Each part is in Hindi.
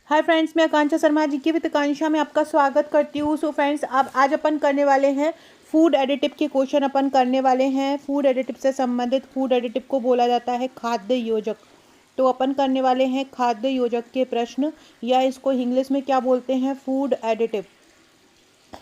हाय फ्रेंड्स, मैं आकांक्षा शर्मा जी की विद आकांक्षा में आपका स्वागत करती हूँ। सो फ्रेंड्स, अब आज अपन करने वाले हैं फूड एडिटिव के क्वेश्चन अपन करने वाले हैं। फूड एडिटिव से संबंधित, फूड एडिटिव को बोला जाता है खाद्य योजक। तो अपन करने वाले हैं खाद्य योजक के प्रश्न, या इसको इंग्लिश में क्या बोलते हैं, फूड एडिटिव।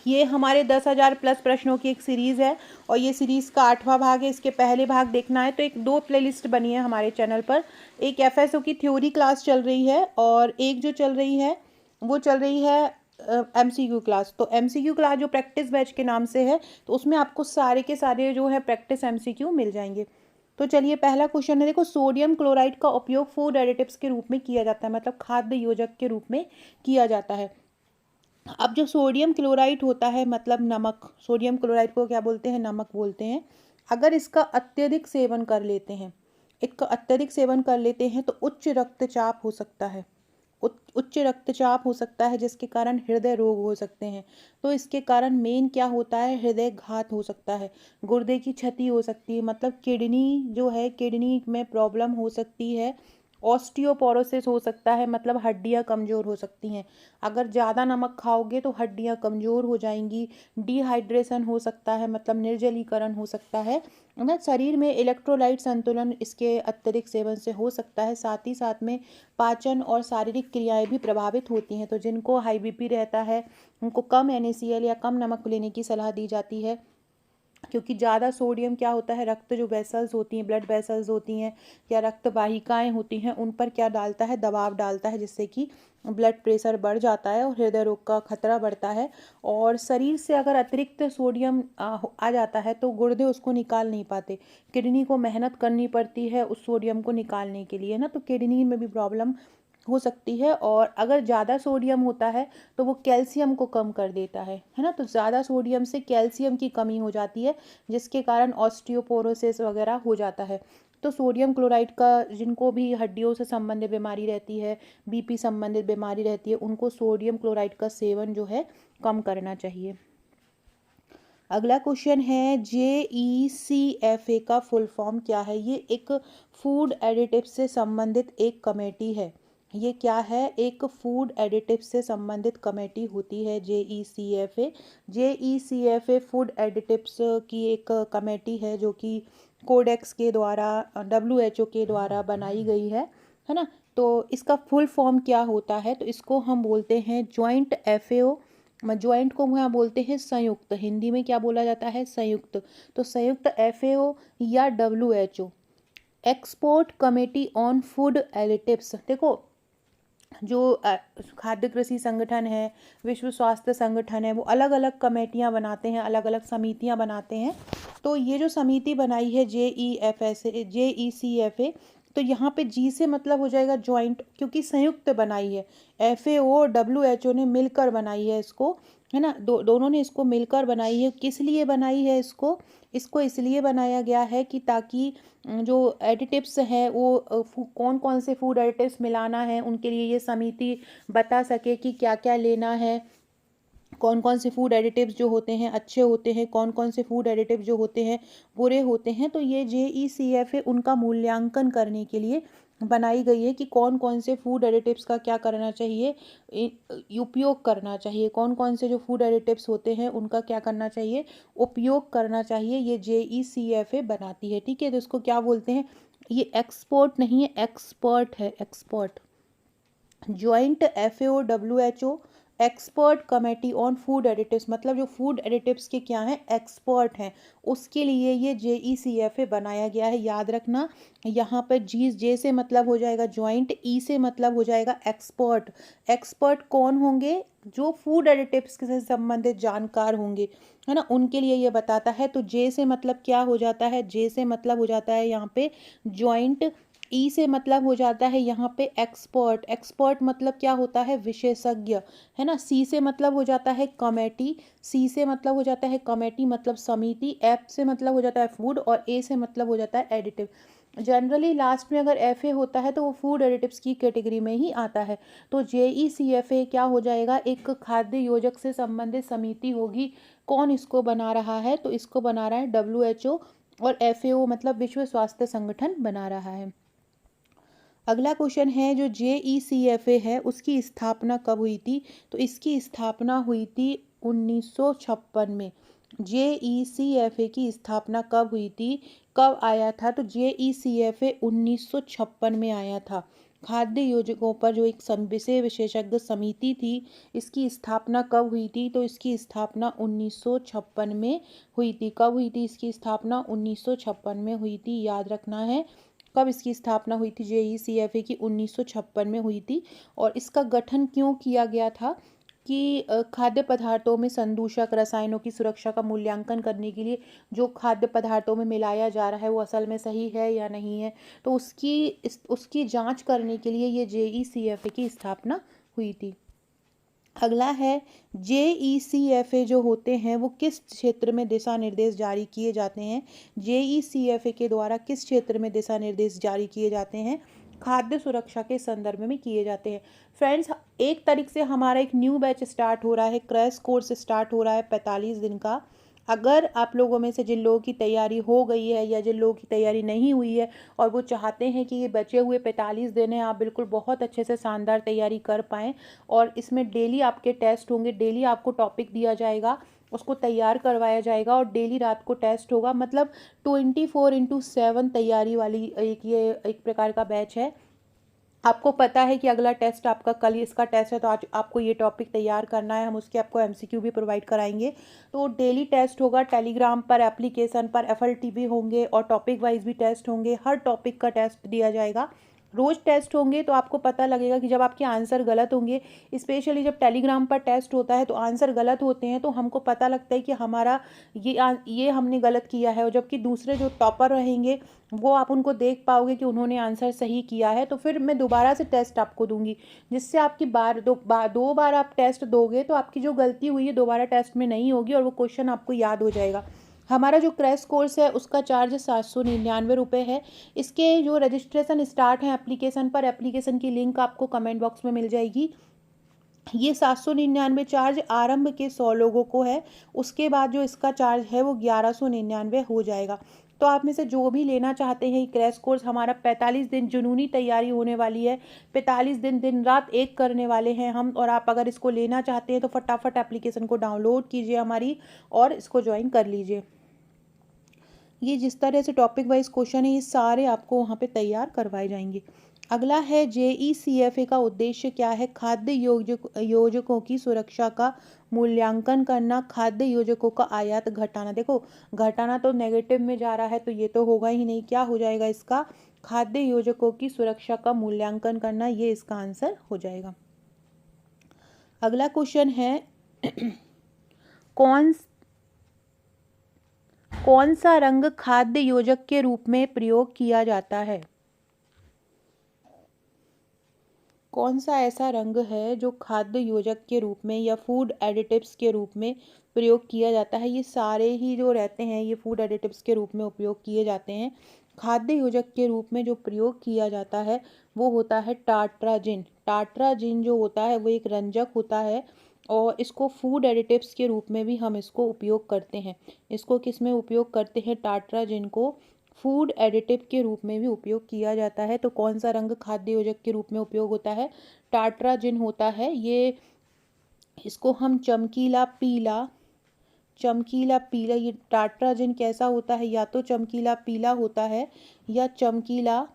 ये हमारे 10,000 प्लस प्रश्नों की एक सीरीज़ है और ये सीरीज़ का 8वां भाग है। इसके पहले भाग देखना है तो दो प्लेलिस्ट बनी है हमारे चैनल पर। एक एफएसओ की थ्योरी क्लास चल रही है और एक जो चल रही है वो चल रही है एमसीक्यू क्लास। तो एमसीक्यू क्लास जो प्रैक्टिस बैच के नाम से है, तो उसमें आपको सारे के सारे जो है प्रैक्टिस एमसीक्यू मिल जाएंगे। तो चलिए, पहला क्वेश्चन है, देखो, सोडियम क्लोराइड का उपयोग फूड एडिटिव्स के रूप में किया जाता है, मतलब खाद्य योजक के रूप में किया जाता है। अब जो सोडियम क्लोराइड होता है, मतलब नमक, सोडियम क्लोराइड को क्या बोलते हैं, नमक बोलते हैं। अगर इसका अत्यधिक सेवन कर लेते हैं, इसका अत्यधिक सेवन कर लेते हैं तो उच्च रक्तचाप हो सकता है। उच्च रक्तचाप हो सकता है, जिसके कारण हृदय रोग हो सकते हैं। तो इसके कारण मेन क्या होता है, हृदय घात हो सकता है, गुर्दे की क्षति हो सकती है, मतलब किडनी जो है, किडनी में प्रॉब्लम हो सकती है। ऑस्टियोपोरोसिस हो सकता है, मतलब हड्डियां कमज़ोर हो सकती हैं। अगर ज़्यादा नमक खाओगे तो हड्डियां कमज़ोर हो जाएंगी। डिहाइड्रेशन हो सकता है, मतलब निर्जलीकरण हो सकता है। मतलब शरीर में इलेक्ट्रोलाइट संतुलन इसके अत्यधिक सेवन से हो सकता है। साथ ही साथ में पाचन और शारीरिक क्रियाएं भी प्रभावित होती हैं। तो जिनको हाई बीपी रहता है उनको कम NaCl या कम नमक लेने की सलाह दी जाती है, क्योंकि ज़्यादा सोडियम क्या होता है, रक्त जो वेसल्स होती हैं, ब्लड वेसल्स होती हैं या रक्त वाहिकाएँ होती हैं, उन पर क्या डालता है, दबाव डालता है, जिससे कि ब्लड प्रेशर बढ़ जाता है और हृदय रोग का खतरा बढ़ता है। और शरीर से अगर अतिरिक्त सोडियम आ जाता है तो गुर्दे उसको निकाल नहीं पाते। किडनी को मेहनत करनी पड़ती है उस सोडियम को निकालने के लिए ना, तो किडनी में भी प्रॉब्लम हो सकती है। और अगर ज़्यादा सोडियम होता है तो वो कैल्शियम को कम कर देता है ना। तो ज़्यादा सोडियम से कैल्शियम की कमी हो जाती है, जिसके कारण ऑस्टियोपोरोसिस वगैरह हो जाता है। तो सोडियम क्लोराइड का, जिनको भी हड्डियों से संबंधित बीमारी रहती है, बीपी संबंधित बीमारी रहती है, उनको सोडियम क्लोराइड का सेवन जो है कम करना चाहिए। अगला क्वेश्चन है, JECFA का फुल फॉर्म क्या है। ये एक फूड एडिटिव से संबंधित एक कमेटी है। ये क्या है, एक फूड एडिटिव से संबंधित कमेटी होती है JECFA। JECFA फूड एडिटिव्स की एक कमेटी है जो कि कोडेक्स के द्वारा, WHO के द्वारा बनाई गई है ना। तो इसका फुल फॉर्म क्या होता है, तो इसको हम बोलते हैं ज्वाइंट FAO। ज्वाइंट को यहाँ बोलते हैं संयुक्त, हिंदी में क्या बोला जाता है, संयुक्त। तो संयुक्त FAO या WHO, export committee on food additives. देखो, जो खाद्य कृषि संगठन है, विश्व स्वास्थ्य संगठन है, वो अलग अलग कमेटियां बनाते हैं, अलग अलग समितियां बनाते हैं। तो ये जो समिति बनाई है JECFA, तो यहाँ पे जी से मतलब हो जाएगा ज्वाइंट, क्योंकि संयुक्त बनाई है। FAO और WHO ने मिलकर बनाई है इसको, है ना। दोनों ने इसको मिलकर बनाई है। किस लिए बनाई है इसको, इसको इसलिए बनाया गया है कि ताकि जो एडिटिव्स हैं वो कौन कौन से फूड एडिटिव्स मिलाना है, उनके लिए ये समिति बता सके कि क्या क्या लेना है, कौन कौन से फूड एडिटिव्स जो होते हैं अच्छे होते हैं, कौन कौन से फूड एडिटिव जो होते हैं बुरे होते हैं। तो ये JECFA उनका मूल्यांकन करने के लिए बनाई गई है कि कौन कौन से फूड एडिटिव्स का क्या करना चाहिए, उपयोग करना चाहिए, कौन कौन से जो फूड एडिटिव्स होते हैं उनका क्या करना चाहिए, उपयोग करना चाहिए। ये JECFA बनाती है, ठीक है। तो इसको क्या बोलते हैं, ये एक्सपोर्ट नहीं है, एक्सपर्ट है, expert. Joint FAO WHO expert committee on food additives, मतलब जो फूड एडिटिव्स के क्या हैं, एक्सपर्ट हैं, उसके लिए ये JECFA बनाया गया है। याद रखना, यहाँ पर जे से मतलब हो जाएगा ज्वाइंट, ई से मतलब हो जाएगा एक्सपर्ट। एक्सपर्ट कौन होंगे, जो फूड एडिटिव्स से संबंधित जानकार होंगे, है ना, उनके लिए ये बताता है। तो जे से मतलब क्या हो जाता है, जे से मतलब हो जाता है यहाँ पे ज्वाइंट। ई से मतलब हो जाता है यहाँ पे एक्सपर्ट। एक्सपर्ट मतलब क्या होता है, विशेषज्ञ, है ना। सी से मतलब हो जाता है कमेटी, सी से मतलब हो जाता है कमेटी मतलब समिति। एफ से मतलब हो जाता है फूड और ए से मतलब हो जाता है एडिटिव। जनरली लास्ट में अगर FA होता है तो वो फूड एडिटिव्स की कैटेगरी में ही आता है। तो JECFA क्या हो जाएगा, एक खाद्य योजक से संबंधित समिति होगी। कौन इसको बना रहा है, तो इसको बना रहा है WHO, और FAO मतलब विश्व स्वास्थ्य संगठन बना रहा है। अगला क्वेश्चन है जो JECFA है उसकी स्थापना कब हुई थी? तो इसकी स्थापना हुई थी 1956 में। JECFA की स्थापना कब हुई थी, कब आया था? तो JECFA 1956 में आया था। खाद्य योजकों पर जो एक विशेषज्ञ समिति थी, इसकी स्थापना कब हुई थी? तो इसकी स्थापना 1956 में हुई थी। कब हुई थी इसकी स्थापना? 1956 में हुई थी, याद रखना है। कब इसकी स्थापना हुई थी JECFA की? 1956 में हुई थी। और इसका गठन क्यों किया गया था कि खाद्य पदार्थों में संदूषक रसायनों की सुरक्षा का मूल्यांकन करने के लिए जो खाद्य पदार्थों में मिलाया जा रहा है वो असल में सही है या नहीं है, तो उसकी जांच करने के लिए ये JECFA की स्थापना हुई थी। अगला है JECFA जो होते हैं वो किस क्षेत्र में दिशा निर्देश जारी किए जाते हैं? JECFA के द्वारा किस क्षेत्र में दिशा निर्देश जारी किए जाते हैं? खाद्य सुरक्षा के संदर्भ में किए जाते हैं। फ्रेंड्स, 1 तारीख से हमारा एक न्यू बैच स्टार्ट हो रहा है, क्रैश कोर्स स्टार्ट हो रहा है 45 दिन का। अगर आप लोगों में से जिन लोगों की तैयारी हो गई है या जिन लोगों की तैयारी नहीं हुई है और वो चाहते हैं कि ये बचे हुए 45 दिन हैं आप बिल्कुल बहुत अच्छे से शानदार तैयारी कर पाएँ, और इसमें डेली आपके टेस्ट होंगे, डेली आपको टॉपिक दिया जाएगा, उसको तैयार करवाया जाएगा और डेली रात को टेस्ट होगा। मतलब 24/7 तैयारी वाली ये एक प्रकार का बैच है। आपको पता है कि अगला टेस्ट आपका कल इसका टेस्ट है, तो आज आपको ये टॉपिक तैयार करना है, हम उसके आपको MCQ भी प्रोवाइड कराएंगे। तो डेली टेस्ट होगा, टेलीग्राम पर, एप्लीकेशन पर, FLTV होंगे और टॉपिक वाइज भी टेस्ट होंगे। हर टॉपिक का टेस्ट दिया जाएगा, रोज़ टेस्ट होंगे। तो आपको पता लगेगा कि जब आपके आंसर गलत होंगे, स्पेशली जब टेलीग्राम पर टेस्ट होता है तो आंसर गलत होते हैं, तो हमको पता लगता है कि हमारा ये हमने गलत किया है। और जबकि दूसरे जो टॉपर रहेंगे वो आप उनको देख पाओगे कि उन्होंने आंसर सही किया है। तो फिर मैं दोबारा से टेस्ट आपको दूंगी, जिससे आपकी दो बार आप टेस्ट दोगे तो आपकी जो गलती हुई है दोबारा टेस्ट में नहीं होगी और वो क्वेश्चन आपको याद हो जाएगा। हमारा जो क्रैश कोर्स है उसका चार्ज 799 रुपये है। इसके जो रजिस्ट्रेशन स्टार्ट है एप्लीकेशन पर, एप्लीकेशन की लिंक आपको कमेंट बॉक्स में मिल जाएगी। ये 799 चार्ज आरंभ के 100 लोगों को है, उसके बाद जो इसका चार्ज है वो 1199 हो जाएगा। तो आप में से जो भी लेना चाहते हैं क्रैश कोर्स, हमारा 45 दिन जुनूनी तैयारी होने वाली है। 45 दिन दिन रात एक करने वाले हैं हम। और आप अगर इसको लेना चाहते हैं तो फटाफट एप्लीकेशन को डाउनलोड कीजिए हमारी और इसको ज्वाइन कर लीजिए। ये जिस तरह से टॉपिक वाइज क्वेश्चन है ये सारे आपको वहाँ पे तैयार करवाए जाएंगे। अगला है JECFA का उद्देश्य क्या है? खाद्य योजकों की सुरक्षा का मूल्यांकन करना, खाद्य योजकों का आयात घटाना। देखो, घटाना तो नेगेटिव में जा रहा है तो ये तो होगा ही नहीं, क्या हो जाएगा इसका? खाद्य योजकों की सुरक्षा का मूल्यांकन करना, ये इसका आंसर हो जाएगा। अगला क्वेश्चन है कौन सा रंग खाद्य योजक के रूप में प्रयोग किया जाता है? कौन सा ऐसा रंग है जो खाद्य योजक के रूप में या फूड एडिटिव्स के रूप में प्रयोग किया जाता है? ये सारे ही जो रहते हैं ये फूड एडिटिव्स के रूप में उपयोग किए जाते हैं। खाद्य योजक के रूप में जो प्रयोग किया जाता है वो होता है टाट्राजिन। टाट्राजिन जो होता है वो एक रंजक होता है और इसको फूड एडिटिव्स के रूप में भी हम इसको उपयोग करते हैं। इसको किस में उपयोग करते हैं? टाट्राजिन को फूड एडिटिव के रूप में भी उपयोग किया जाता है। तो कौन सा रंग खाद्य योजक के रूप में उपयोग होता है? टाट्राजिन होता है। ये इसको हम चमकीला पीला, ये टाट्राजिन कैसा होता है? या तो चमकीला पीला होता है या चमकीला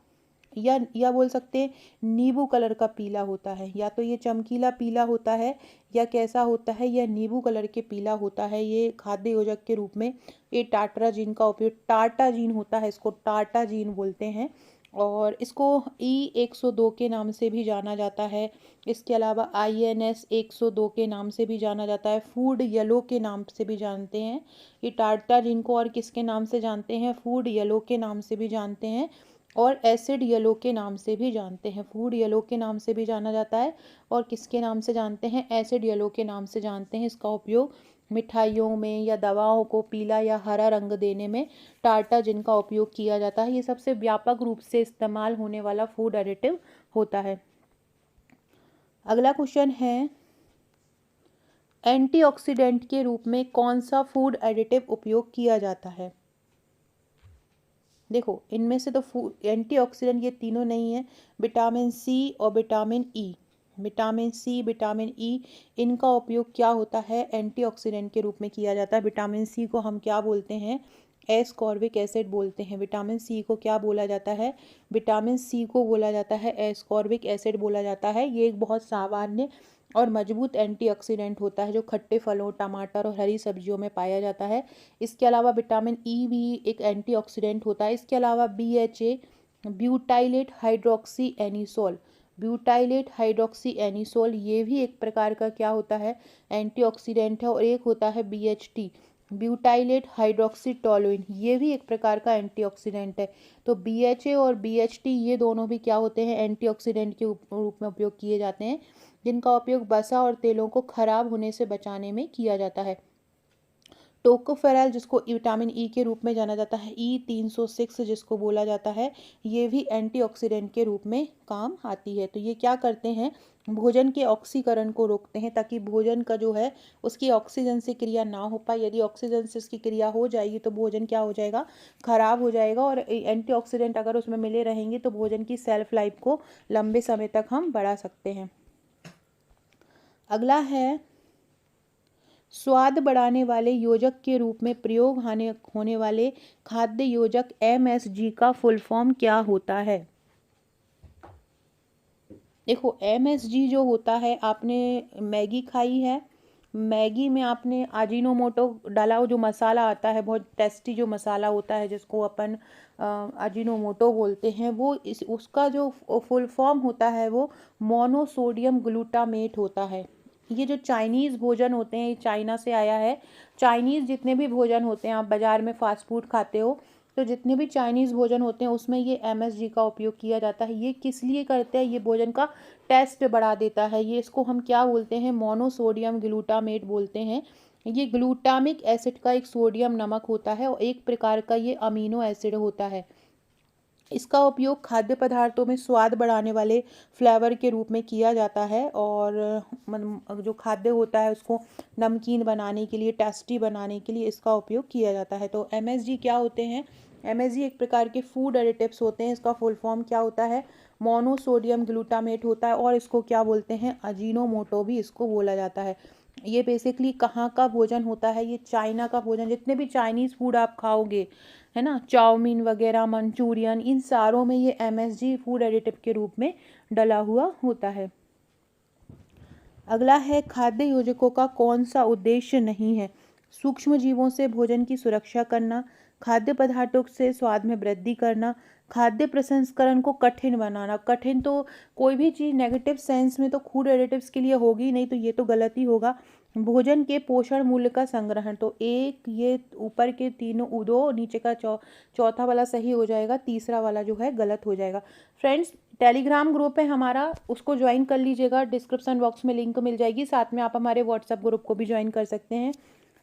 या बोल सकते हैं नींबू कलर का पीला होता है। या तो ये चमकीला पीला होता है या कैसा होता है, या नींबू कलर के पीला होता है। ये खाद्य योजक के रूप में ये टाट्राजिन का उपयोग, टाटाजीन होता है, इसको टाटाजीन बोलते हैं। और इसको E102 के नाम से भी जाना जाता है। इसके अलावा INS 102 के नाम से भी जाना जाता है। फूड येलो के नाम से भी जानते हैं। ये टाटाजीन को और किसके नाम से जानते हैं? फूड येलो के नाम से भी जानते हैं और एसिड येलो के नाम से भी जानते हैं। फूड येलो के नाम से भी जाना जाता है और किसके नाम से जानते हैं? एसिड येलो के नाम से जानते हैं। इसका उपयोग मिठाइयों में या दवाओं को पीला या हरा रंग देने में टार्टाजिन का उपयोग किया जाता है। ये सबसे व्यापक रूप से इस्तेमाल होने वाला फूड एडिटिव होता है। अगला क्वेश्चन है एंटीऑक्सीडेंट के रूप में कौन सा फूड एडिटिव उपयोग किया जाता है? देखो इनमें से तो एंटीऑक्सीडेंट ये तीनों नहीं है, विटामिन सी और vitamin E. Vitamin C, vitamin E, इनका उपयोग क्या होता है, एंटीऑक्सीडेंट के रूप में किया जाता है। विटामिन सी को हम क्या बोलते हैं, एस्कॉर्बिक एसिड बोलते हैं। विटामिन सी को क्या बोला जाता है, विटामिन सी को बोला जाता है एस्कॉर्बिक एसिड बोला जाता है। ये एक बहुत सामान्य और मजबूत एंटीऑक्सीडेंट होता है जो खट्टे फलों, टमाटर और हरी सब्जियों में पाया जाता है। इसके अलावा विटामिन ई भी एक एंटीऑक्सीडेंट होता है। इसके अलावा BHA, butylated hydroxy anisole, butylated hydroxy anisole, ये भी एक प्रकार का क्या होता है, एंटीऑक्सीडेंट है। और एक होता है BHT, ब्यूटाइलेट हाइड्रोक्सी टोलुइन, ये भी एक प्रकार का एंटीऑक्सीडेंट है। तो BHA और BHT ये दोनों भी क्या होते हैं, एंटीऑक्सीडेंट के रूप में उपयोग किए जाते हैं, जिनका उपयोग वसा और तेलों को खराब होने से बचाने में किया जाता है। टोकोफेरॉल, जिसको विटामिन ई के रूप में जाना जाता है, E306 जिसको बोला जाता है, ये भी एंटीऑक्सीडेंट के रूप में काम आती है। तो ये क्या करते हैं, भोजन के ऑक्सीकरण को रोकते हैं, ताकि भोजन का जो है उसकी ऑक्सीजन से क्रिया ना हो पाए। यदि ऑक्सीजन से उसकी क्रिया हो जाएगी तो भोजन क्या हो जाएगा, खराब हो जाएगा। और एंटीऑक्सीडेंट अगर उसमें मिले रहेंगे तो भोजन की सेल्फ लाइफ को लंबे समय तक हम बढ़ा सकते हैं। अगला है, स्वाद बढ़ाने वाले योजक के रूप में प्रयोग होने वाले खाद्य योजक MSG का फुल फॉर्म क्या होता है। देखो MSG जो होता है, आपने मैगी खाई है, मैगी में आपने अजीनोमोटो डाला हो, जो मसाला आता है बहुत टेस्टी जो मसाला होता है जिसको अपन अजीनोमोटो बोलते हैं, वो उसका जो फुल फॉर्म होता है वो मोनोसोडियम ग्लूटामेट होता है। ये जो चाइनीज़ भोजन होते हैं, ये चाइना से आया है। चाइनीज़ जितने भी भोजन होते हैं, आप बाज़ार में फ़ास्ट फूड खाते हो तो जितने भी चाइनीज़ भोजन होते हैं उसमें ये MSG का उपयोग किया जाता है। ये किस लिए करते हैं, ये भोजन का टेस्ट बढ़ा देता है। ये इसको हम क्या बोलते हैं, मोनोसोडियम ग्लूटामेट बोलते हैं। ये ग्लूटामिक एसिड का एक सोडियम नमक होता है और एक प्रकार का ये अमीनो एसिड होता है। इसका उपयोग खाद्य पदार्थों में स्वाद बढ़ाने वाले फ्लेवर के रूप में किया जाता है, और जो खाद्य होता है उसको नमकीन बनाने के लिए, टेस्टी बनाने के लिए इसका उपयोग किया जाता है। तो MSG क्या होते हैं, MSG एक प्रकार के फूड एडिटिव्स होते हैं। इसका फुल फॉर्म क्या होता है, मोनोसोडियम ग्लूटामेट होता है, और इसको क्या बोलते हैं, अजीनोमोटो भी इसको बोला जाता है। ये बेसिकली कहाँ का भोजन होता है, ये चाइना का भोजन। जितने भी चाइनीज़ फूड आप खाओगे, है ना, चाउमीन वगैरह, मंचूरियन, इन सारों में ये MSG फूड एडिटिव के रूप में डला हुआ होता है। अगला है, खाद्य योजकों का कौन सा उद्देश्य नहीं है। सूक्ष्म जीवों से भोजन की सुरक्षा करना, खाद्य पदार्थों से स्वाद में वृद्धि करना, खाद्य प्रसंस्करण को कठिन बनाना। कठिन तो कोई भी चीज़ नेगेटिव सेंस में तो फूड एडिटिव्स के लिए होगी नहीं, तो ये तो गलत ही होगा। भोजन के पोषण मूल्य का संग्रहण, तो एक ये ऊपर के तीनों, दो नीचे का चौथा वाला सही हो जाएगा, तीसरा वाला जो है गलत हो जाएगा। फ्रेंड्स, टेलीग्राम ग्रुप है हमारा, उसको ज्वाइन कर लीजिएगा, डिस्क्रिप्शन बॉक्स में लिंक मिल जाएगी। साथ में आप हमारे व्हाट्सएप ग्रुप को भी ज्वाइन कर सकते हैं।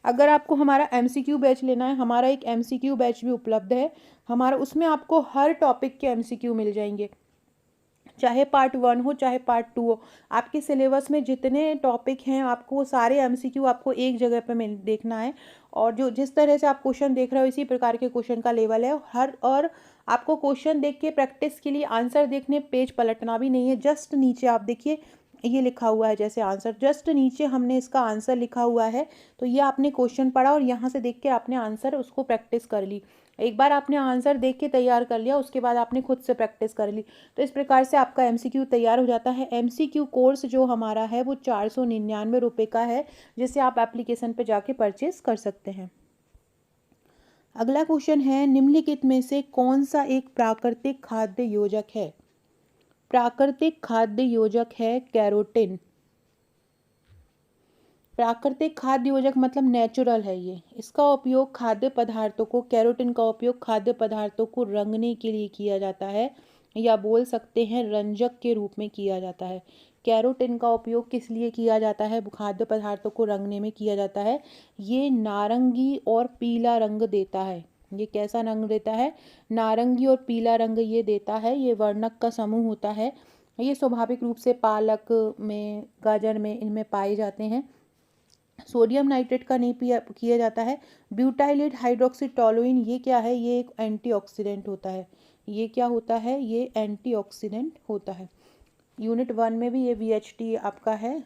अगर आपको हमारा MCQ बैच लेना है, हमारा एक MCQ बैच भी उपलब्ध है हमारा, उसमें आपको हर टॉपिक के MCQ मिल जाएंगे, चाहे पार्ट 1 हो चाहे पार्ट 2 हो। आपके सिलेबस में जितने टॉपिक हैं आपको सारे MCQ आपको एक जगह पे मिल देखना है, और जो जिस तरह से आप क्वेश्चन देख रहे हो इसी प्रकार के क्वेश्चन का लेवल है और आपको क्वेश्चन देख के प्रैक्टिस के लिए आंसर देखने पेज पलटना भी नहीं है। जस्ट नीचे आप देखिए ये लिखा हुआ है, जैसे आंसर जस्ट नीचे हमने इसका आंसर लिखा हुआ है, तो ये आपने क्वेश्चन पढ़ा और यहाँ से देख के आपने आंसर उसको प्रैक्टिस कर ली। एक बार आपने आंसर देख के तैयार कर लिया, उसके बाद आपने खुद से प्रैक्टिस कर ली, तो इस प्रकार से आपका MCQ तैयार हो जाता है। MCQ कोर्स जो हमारा है वो 499 रुपये का है, जिसे आप एप्लीकेशन पे जाके परचेज कर सकते हैं। अगला क्वेश्चन है, निम्नलिखित में से कौन सा एक प्राकृतिक खाद्य योजक है। प्राकृतिक खाद्य योजक है कैरोटीन। प्राकृतिक खाद्य योजक मतलब नेचुरल है ये। इसका उपयोग खाद्य पदार्थों को, कैरोटीन का उपयोग खाद्य पदार्थों को रंगने के लिए किया जाता है, या बोल सकते हैं रंजक के रूप में किया जाता है। कैरोटीन का उपयोग किस लिए किया जाता है, खाद्य पदार्थों को रंगने में किया जाता है। ये नारंगी और पीला रंग देता है। ये कैसा रंग देता है, नारंगी और पीला रंग ये देता है। ये वर्णक का समूह होता है। ये स्वाभाविक रूप से पालक में, गाजर में, इनमें पाए जाते हैं। सोडियम नाइट्रेट का नहीं किया जाता है। ब्यूटाइलेट हाइड्रोक्सी टोलुइन, ये क्या है? ये एक एंटीऑक्सीडेंट होता है। ये क्या होता है? ये एंटीऑक्सीडेंट होता है। यूनिट 1 में भी ये VHT आपका है।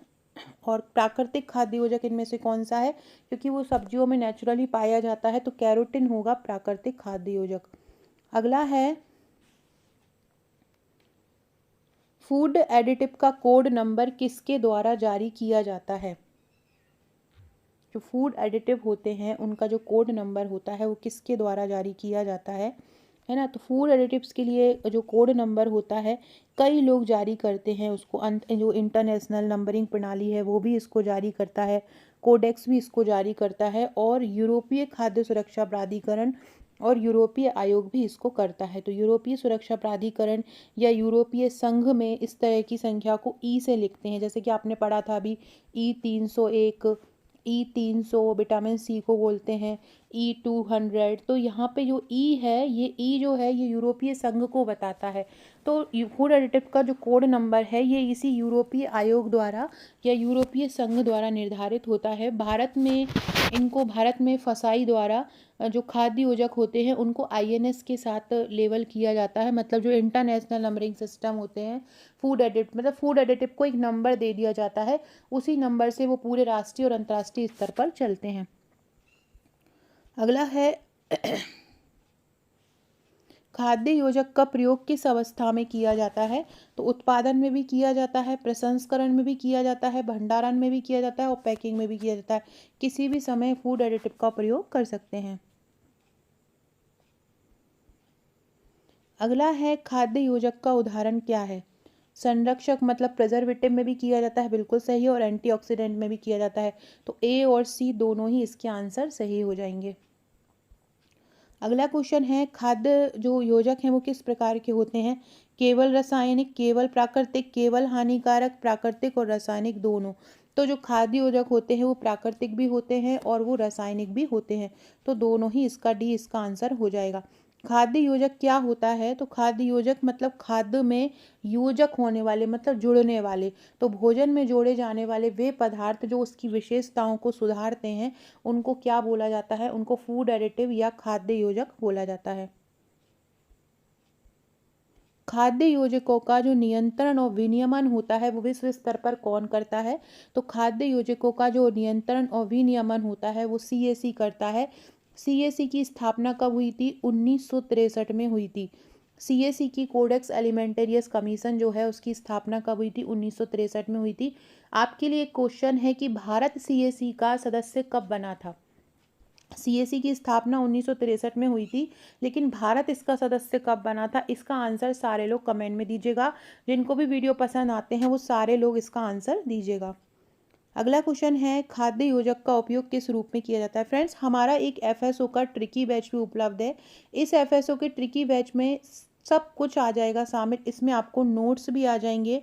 और प्राकृतिक खाद्य योजक इनमें से कौन सा है? क्योंकि वो सब्जियों में नेचुरली पाया जाता है, तो कैरोटीन होगा प्राकृतिक खाद्य योजक। अगला है फूड एडिटिव का कोड नंबर किसके द्वारा जारी किया जाता है? जो फूड एडिटिव होते हैं उनका जो कोड नंबर होता है वो किसके द्वारा जारी किया जाता है ना? तो फूड एडिटिव्स के लिए जो कोड नंबर होता है कई लोग जारी करते हैं उसको। जो इंटरनेशनल नंबरिंग प्रणाली है वो भी इसको जारी करता है, कोडेक्स भी इसको जारी करता है, और यूरोपीय खाद्य सुरक्षा प्राधिकरण और यूरोपीय आयोग भी इसको करता है। तो यूरोपीय सुरक्षा प्राधिकरण या यूरोपीय संघ में इस तरह की संख्या को ई से लिखते हैं, जैसे कि आपने पढ़ा था अभी E301, E300 विटामिन सी को बोलते हैं, E200। तो यहाँ पे जो ई है, ये ई जो है ये यूरोपीय संघ को बताता है। तो फूड एडिटिव का जो कोड नंबर है ये इसी यूरोपीय आयोग द्वारा या यूरोपीय संघ द्वारा निर्धारित होता है। भारत में फसाई द्वारा जो खाद्य योजक होते हैं उनको INS के साथ लेबल किया जाता है। मतलब जो इंटरनेशनल नंबरिंग सिस्टम होते हैं, फूड एडिटिव को एक नंबर दे दिया जाता है, उसी नंबर से वो पूरे राष्ट्रीय और अंतर्राष्ट्रीय स्तर पर चलते हैं। अगला है खाद्य योजक का प्रयोग किस अवस्था में किया जाता है? तो उत्पादन में भी किया जाता है, प्रसंस्करण में भी किया जाता है, भंडारण में भी किया जाता है और पैकिंग में भी किया जाता है। किसी भी समय फूड एडिटिव का प्रयोग कर सकते हैं। अगला है खाद्य योजक का उदाहरण क्या है? संरक्षक मतलब प्रिजर्वेटिव में भी किया जाता है, बिल्कुल सही है, और एंटीऑक्सीडेंट में भी किया जाता है। तो A और C दोनों ही इसके आंसर सही हो जाएंगे। अगला क्वेश्चन है खाद्य जो योजक हैं वो किस प्रकार के होते हैं? केवल रासायनिक, केवल प्राकृतिक, केवल हानिकारक, प्राकृतिक और रासायनिक दोनों। तो जो खाद्य योजक होते हैं वो प्राकृतिक भी होते हैं और वो रासायनिक भी होते हैं। तो दोनों ही, इसका D इसका आंसर हो जाएगा। खाद्य योजक क्या होता है? तो खाद्य योजक मतलब खाद्य में योजक होने वाले, मतलब जुड़ने वाले। तो भोजन में जोड़े जाने वाले वे पदार्थ जो उसकी विशेषताओं को सुधारते हैं उनको क्या बोला जाता है? उनको फूड एडिटिव या खाद्य योजक बोला जाता है। खाद्य योजकों का जो नियंत्रण और विनियमन होता है वो विश्व स्तर पर कौन करता है? तो खाद्य योजकों का जो नियंत्रण और विनियमन होता है वो CAC करता है। CAC की स्थापना कब हुई थी? 1963 में हुई थी। CAC की कोडेक्स एलिमेंटेरियस कमीशन जो है उसकी स्थापना कब हुई थी? 1963 में हुई थी। आपके लिए क्वेश्चन है कि भारत CAC का सदस्य कब बना था? CAC की स्थापना 1963 में हुई थी, लेकिन भारत इसका सदस्य कब बना था? इसका आंसर सारे लोग कमेंट में दीजिएगा। जिनको भी वीडियो पसंद आते हैं वो सारे लोग इसका आंसर दीजिएगा। अगला क्वेश्चन है खाद्य योजक का उपयोग किस रूप में किया जाता है? फ्रेंड्स, हमारा एक FSO का ट्रिकी बैच भी उपलब्ध है। इस FSO के ट्रिकी बैच में सब कुछ आ जाएगा शामिल। इसमें आपको नोट्स भी आ जाएंगे।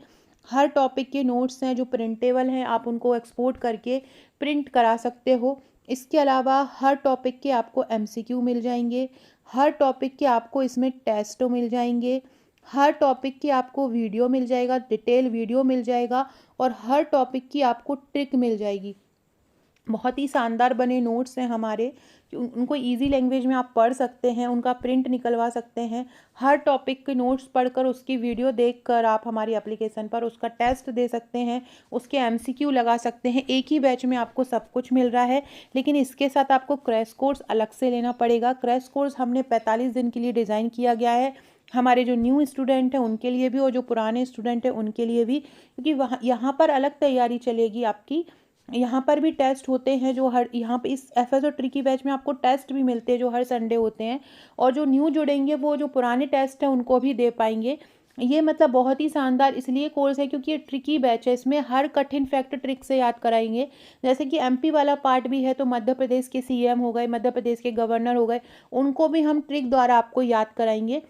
हर टॉपिक के नोट्स हैं जो प्रिंटेबल हैं, आप उनको एक्सपोर्ट करके प्रिंट करा सकते हो। इसके अलावा हर टॉपिक के आपको MCQ मिल जाएंगे, हर टॉपिक के आपको इसमें टेस्ट मिल जाएंगे, हर टॉपिक की आपको वीडियो मिल जाएगा, डिटेल वीडियो मिल जाएगा, और हर टॉपिक की आपको ट्रिक मिल जाएगी। बहुत ही शानदार बने नोट्स हैं हमारे, उनको इजी लैंग्वेज में आप पढ़ सकते हैं, उनका प्रिंट निकलवा सकते हैं। हर टॉपिक के नोट्स पढ़कर उसकी वीडियो देखकर आप हमारी एप्लीकेशन पर उसका टेस्ट दे सकते हैं, उसके MCQ लगा सकते हैं। एक ही बैच में आपको सब कुछ मिल रहा है, लेकिन इसके साथ आपको क्रैश कोर्स अलग से लेना पड़ेगा। क्रैश कोर्स हमने 45 दिन के लिए डिज़ाइन किया गया है, हमारे जो न्यू स्टूडेंट हैं उनके लिए भी और जो पुराने स्टूडेंट हैं उनके लिए भी, क्योंकि यहाँ पर अलग तैयारी चलेगी आपकी। यहाँ पर भी टेस्ट होते हैं जो हर, यहाँ पे इस FSO ट्रिकी बैच में आपको टेस्ट भी मिलते हैं जो हर संडे होते हैं, और जो न्यू जुड़ेंगे वो जो पुराने टेस्ट हैं उनको भी दे पाएंगे। ये मतलब बहुत ही शानदार इसलिए कोर्स है क्योंकि ये ट्रिकी बैच है, इसमें हर कठिन फैक्ट ट्रिक से याद कराएंगे। जैसे कि MP वाला पार्ट भी है, तो मध्य प्रदेश के CM हो गए, मध्य प्रदेश के गवर्नर हो गए, उनको भी हम ट्रिक द्वारा आपको याद कराएंगे।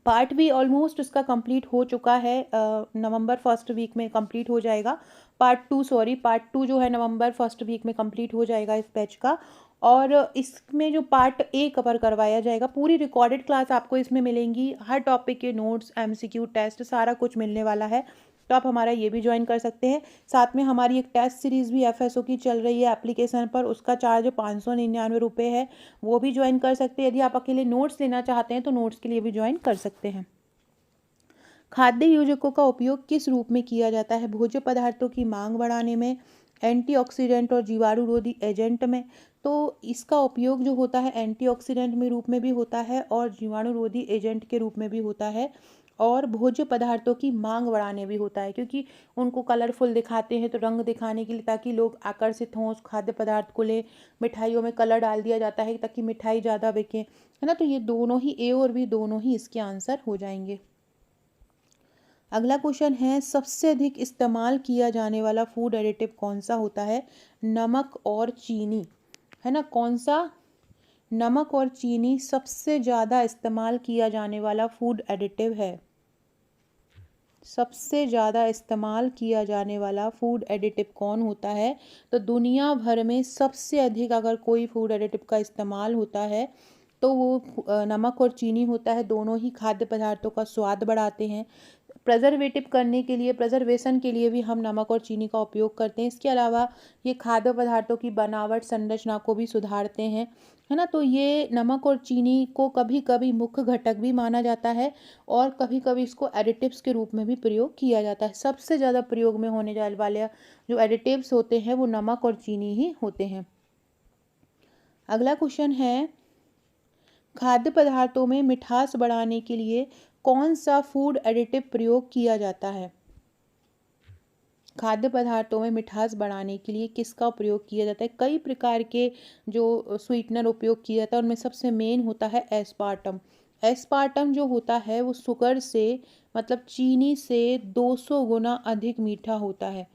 पार्ट भी ऑलमोस्ट उसका कंप्लीट हो चुका है, नवंबर फर्स्ट वीक में कंप्लीट हो जाएगा। पार्ट टू जो है नवंबर फर्स्ट वीक में कंप्लीट हो जाएगा इस बैच का। और इसमें जो पार्ट A कवर करवाया जाएगा, पूरी रिकॉर्डेड क्लास आपको इसमें मिलेंगी, हर टॉपिक के नोट्स, MCQ टेस्ट सारा कुछ मिलने वाला है। तो आप हमारा ये भी ज्वाइन कर सकते हैं। साथ में हमारी एक टेस्ट सीरीज़ भी FSO की चल रही है एप्लीकेशन पर, उसका चार्ज 599 रुपये है, वो भी ज्वाइन कर सकते हैं। यदि आप अकेले नोट्स लेना चाहते हैं तो नोट्स के लिए भी ज्वाइन कर सकते हैं। खाद्य योजकों का उपयोग किस रूप में किया जाता है? भोज्य पदार्थों की मांग बढ़ाने में, एंटीऑक्सीडेंट और जीवाणुरोधी एजेंट में। तो इसका उपयोग जो होता है एंटीऑक्सीडेंट में रूप में भी होता है और जीवाणुरोधी एजेंट के रूप में भी होता है, और भोज्य पदार्थों की मांग बढ़ाने भी होता है, क्योंकि उनको कलरफुल दिखाते हैं तो रंग दिखाने के लिए, ताकि लोग आकर्षित हों उस खाद्य पदार्थ को ले। मिठाइयों में कलर डाल दिया जाता है ताकि मिठाई ज़्यादा बिके, है ना। तो ये दोनों ही, ए और बी दोनों ही इसके आंसर हो जाएंगे। अगला क्वेश्चन है, सबसे अधिक इस्तेमाल किया जाने वाला फूड एडिटिव कौन सा होता है? नमक और चीनी, है ना। कौन सा? नमक और चीनी सबसे ज़्यादा इस्तेमाल किया जाने वाला फूड एडिटिव है। सबसे ज़्यादा इस्तेमाल किया जाने वाला फूड एडिटिव कौन होता है? तो दुनिया भर में सबसे अधिक अगर कोई फूड एडिटिव का इस्तेमाल होता है तो वो नमक और चीनी होता है। दोनों ही खाद्य पदार्थों का स्वाद बढ़ाते हैं। प्रिजर्वेटिव करने के लिए, प्रिजर्वेशन के लिए भी हम नमक और चीनी का उपयोग करते हैं। इसके अलावा ये खाद्य पदार्थों की बनावट, संरचना को भी सुधारते हैं, है ना। तो ये नमक और चीनी को कभी कभी मुख्य घटक भी माना जाता है और कभी कभी इसको एडिटिव्स के रूप में भी प्रयोग किया जाता है। सबसे ज़्यादा प्रयोग में होने जाने वाले जो एडिटिव्स होते हैं वो नमक और चीनी ही होते हैं। अगला क्वेश्चन है, खाद्य पदार्थों में मिठास बढ़ाने के लिए कौन सा फूड एडिटिव प्रयोग किया जाता है? खाद्य पदार्थों में मिठास बढ़ाने के लिए किसका प्रयोग किया जाता है? कई प्रकार के जो स्वीटनर उपयोग किया जाता है, उनमें सबसे मेन होता है एस्पार्टम। एस्पार्टम जो होता है वो शुगर से, मतलब चीनी से 200 गुना अधिक मीठा होता है।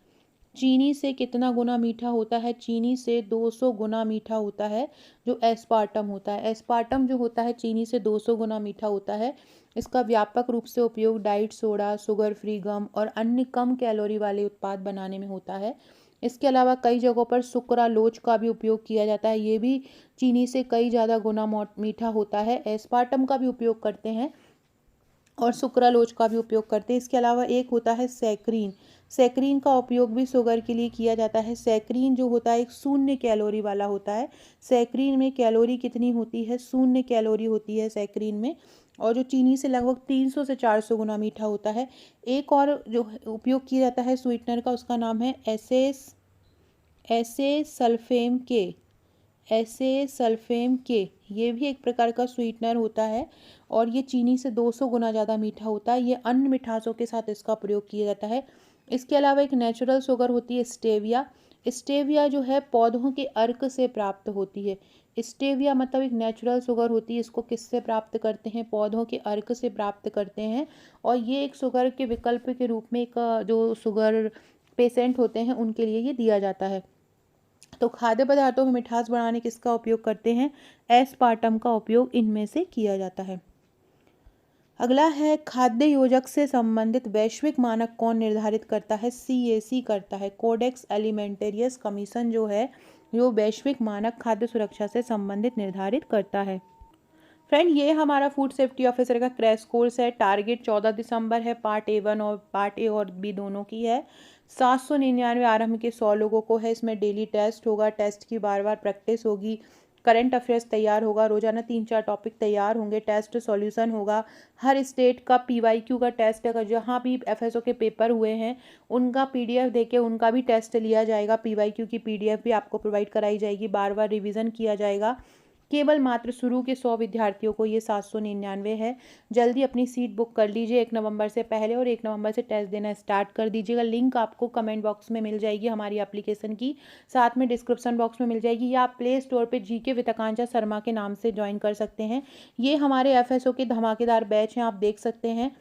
चीनी से कितना गुना मीठा होता है? चीनी से 200 गुना मीठा होता है जो एस्पार्टम होता है। एस्पार्टम जो होता है चीनी से 200 गुना मीठा होता है। इसका व्यापक रूप से उपयोग डाइट सोडा, शुगर फ्री गम और अन्य कम कैलोरी वाले उत्पाद बनाने में होता है। इसके अलावा कई जगहों पर सुक्रालोज का भी उपयोग किया जाता है। ये भी चीनी से कई ज़्यादा गुना मीठा होता है। एस्पार्टम का भी उपयोग करते हैं और सुक्रालोज का भी उपयोग करते हैं। इसके अलावा एक होता है सैकरीन। सैकरीन का उपयोग भी शुगर के लिए किया जाता है। सैकरीन जो होता है एक 0 कैलोरी वाला होता है। सैकरीन में कैलोरी कितनी होती है? 0 कैलोरी होती है सैकरीन में, और जो चीनी से लगभग 300 से 400 गुना मीठा होता है। एक और जो उपयोग किया जाता है स्वीटनर का, उसका नाम है एसेसल्फेम के। एसेसल्फेम के, ये भी एक प्रकार का स्वीटनर होता है और ये चीनी से 200 गुना ज़्यादा मीठा होता है। ये अन्य मिठासों के साथ इसका प्रयोग किया जाता है। इसके अलावा एक नेचुरल शुगर होती है स्टेविया। स्टेविया जो है पौधों के अर्क से प्राप्त होती है। स्टेविया मतलब एक नेचुरल शुगर होती है। इसको किससे प्राप्त करते हैं? पौधों के अर्क से प्राप्त करते हैं, और ये एक शुगर के विकल्प के रूप में एक जो शुगर पेशेंट होते हैं उनके लिए ये दिया जाता है। तो खाद्य पदार्थों में मिठास बढ़ाने किसका उपयोग करते हैं? एस्पार्टम का उपयोग इनमें से किया जाता है। अगला है, खाद्य योजक से संबंधित वैश्विक मानक कौन निर्धारित करता है? CAC करता है। कोडेक्स एलिमेंटेरियस कमीशन जो है, जो वैश्विक मानक खाद्य सुरक्षा से संबंधित निर्धारित करता है। फ्रेंड, ये हमारा फूड सेफ्टी ऑफिसर का क्रैश कोर्स है। टारगेट 14 दिसंबर है। पार्ट A1 और पार्ट A और B दोनों की है। 799 आरंभ के 100 लोगों को है। इसमें डेली टेस्ट होगा, टेस्ट की बार बार प्रैक्टिस होगी, करंट अफेयर्स तैयार होगा, रोजाना 3-4 टॉपिक तैयार होंगे, टेस्ट सॉल्यूशन होगा, हर स्टेट का PYQ का टेस्ट है। जहाँ भी FSO के पेपर हुए हैं उनका PDF देके उनका भी टेस्ट लिया जाएगा। PYQ की PDF भी आपको प्रोवाइड कराई जाएगी, बार बार रिविज़न किया जाएगा। केवल मात्र शुरू के 100 विद्यार्थियों को ये 799 है। जल्दी अपनी सीट बुक कर लीजिए 1 नवंबर से पहले, और 1 नवंबर से टेस्ट देना स्टार्ट कर दीजिएगा। लिंक आपको कमेंट बॉक्स में मिल जाएगी हमारी एप्लीकेशन की, साथ में डिस्क्रिप्शन बॉक्स में मिल जाएगी, या आप प्ले स्टोर पर GK विद आकांक्षा शर्मा के नाम से ज्वाइन कर सकते हैं। ये हमारे FSO के धमाकेदार बैच हैं, आप देख सकते हैं।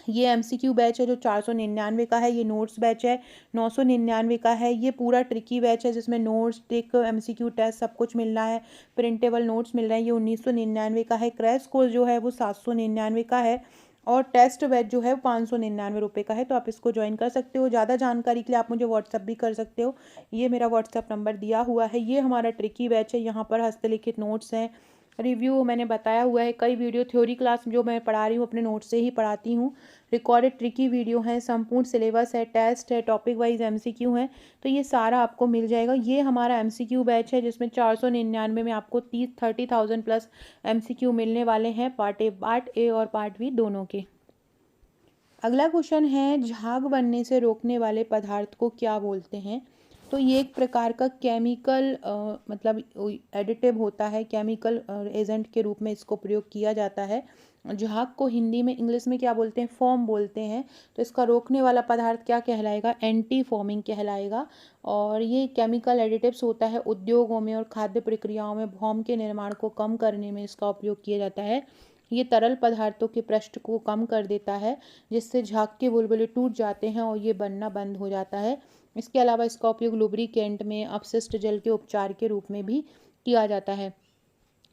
ये MCQ बैच है जो 499 का है। ये नोट्स बैच है 999 का है। ये पूरा ट्रिकी बैच है जिसमें नोट्स, ट्रिक, MCQ टेस्ट सब कुछ मिल रहा है। प्रिंटेबल नोट्स मिल रहे हैं। ये 1999 का है। क्रैश कोर्स जो है वो 799 का है, और टेस्ट बैच जो है वो 599 रुपये का है। तो आप इसको ज्वाइन कर सकते हो। ज़्यादा जानकारी के लिए आप मुझे व्हाट्सअप भी कर सकते हो। ये मेरा व्हाट्सअप नंबर दिया हुआ है। ये हमारा ट्रिकी बैच है। यहाँ पर हस्तलिखित नोट्स हैं, रिव्यू मैंने बताया हुआ है। कई वीडियो थ्योरी क्लास जो मैं पढ़ा रही हूँ अपने नोट से ही पढ़ाती हूँ। रिकॉर्डेड ट्रिकी वीडियो है, संपूर्ण सिलेबस है, टेस्ट है, टॉपिक वाइज एमसीक्यू है। तो ये सारा आपको मिल जाएगा। ये हमारा एमसीक्यू बैच है जिसमें 499 में आपको 30,000 प्लस एमसीक्यू मिलने वाले हैं, पार्ट ए और पार्ट बी दोनों के। अगला क्वेश्चन है, झाग बनने से रोकने वाले पदार्थ को क्या बोलते हैं? तो ये एक प्रकार का केमिकल मतलब एडिटिव होता है, केमिकल एजेंट के रूप में इसको प्रयोग किया जाता है। झाग को हिंदी में, इंग्लिश में क्या बोलते हैं? फॉर्म बोलते हैं। तो इसका रोकने वाला पदार्थ क्या कहलाएगा? एंटी फॉर्मिंग कहलाएगा। और ये केमिकल एडिटिव्स होता है उद्योगों में और खाद्य प्रक्रियाओं में फॉर्म के निर्माण को कम करने में इसका उपयोग किया जाता है। ये तरल पदार्थों के पृष्ठ को कम कर देता है जिससे झाग के बुलबुले टूट जाते हैं और ये बनना बंद हो जाता है। इसके अलावा इसका उपयोग लुब्रिकेंट में, अपशिष्ट जल के उपचार के रूप में भी किया जाता है।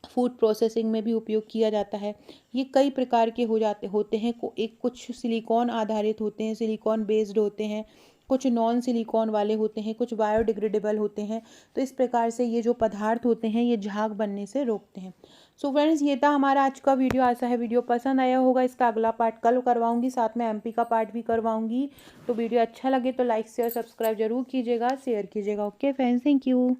फूड प्रोसेसिंग में भी उपयोग किया जाता है। ये कई प्रकार के होते हैं। कुछ सिलिकॉन आधारित होते हैं, सिलिकॉन बेस्ड होते हैं, कुछ नॉन सिलिकॉन वाले होते हैं, कुछ बायोडिग्रेडेबल होते हैं। तो इस प्रकार से ये जो पदार्थ होते हैं ये झाग बनने से रोकते हैं। सो फ्रेंड्स, ये था हमारा आज का वीडियो। आशा है वीडियो पसंद आया होगा। इसका अगला पार्ट कल करवाऊंगी, साथ में एमपी का पार्ट भी करवाऊंगी। तो वीडियो अच्छा लगे तो लाइक शेयर सब्सक्राइब जरूर कीजिएगा, शेयर कीजिएगा। Okay friends, thank you.